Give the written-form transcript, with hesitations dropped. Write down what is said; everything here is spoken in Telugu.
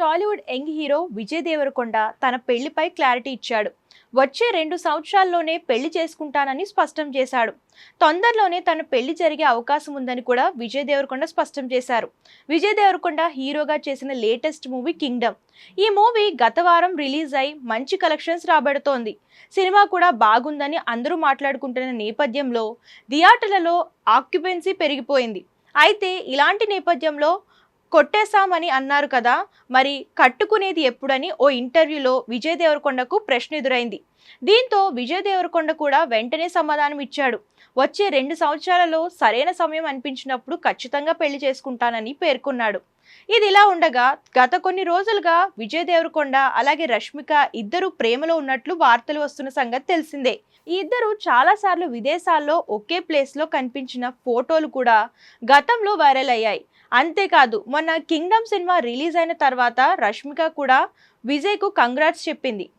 టాలీవుడ్ యంగ్ హీరో విజయ్ దేవరకొండ తన పెళ్లిపై క్లారిటీ ఇచ్చాడు. వచ్చే 2 సంవత్సరాల్లోనే పెళ్లి చేసుకుంటానని స్పష్టం చేశాడు. తొందరలోనే తన పెళ్లి జరిగే అవకాశం ఉందని కూడా విజయ్ దేవరకొండ స్పష్టం చేశారు. విజయ్ దేవరకొండ హీరోగా చేసిన లేటెస్ట్ మూవీ కింగ్డమ్. ఈ మూవీ గత వారం రిలీజ్ అయి మంచి కలెక్షన్స్ రాబడుతోంది. సినిమా కూడా బాగుందని అందరూ మాట్లాడుకుంటున్న నేపథ్యంలో థియేటర్లలో ఆక్యుపెన్సీ పెరిగిపోయింది. అయితే ఇలాంటి నేపథ్యంలో కొట్టేశామని అన్నారు కదా, మరి కట్టుకునేది ఎప్పుడని ఓ ఇంటర్వ్యూలో విజయ్ దేవరకొండకు ప్రశ్న ఎదురైంది. దీంతో విజయ్ దేవరకొండ కూడా వెంటనే సమాధానం ఇచ్చాడు. వచ్చే 2 సంవత్సరాలలో సరైన సమయం అనిపించినప్పుడు ఖచ్చితంగా పెళ్లి చేసుకుంటానని పేర్కొన్నాడు. ఇది ఇలా ఉండగా గత కొన్ని రోజులుగా విజయ్ దేవరకొండ అలాగే రష్మిక ఇద్దరు ప్రేమలో ఉన్నట్లు వార్తలు వస్తున్న సంగతి తెలిసిందే. ఈ ఇద్దరు చాలాసార్లు విదేశాల్లో ఒకే ప్లేస్లో కనిపించిన ఫోటోలు కూడా గతంలో వైరల్ అయ్యాయి. అంతేకాదు మొన్న కింగ్డమ్ సినిమా రిలీజ్ అయిన తర్వాత రష్మిక కూడా విజయ్కు కంగ్రాట్స్ చెప్పింది.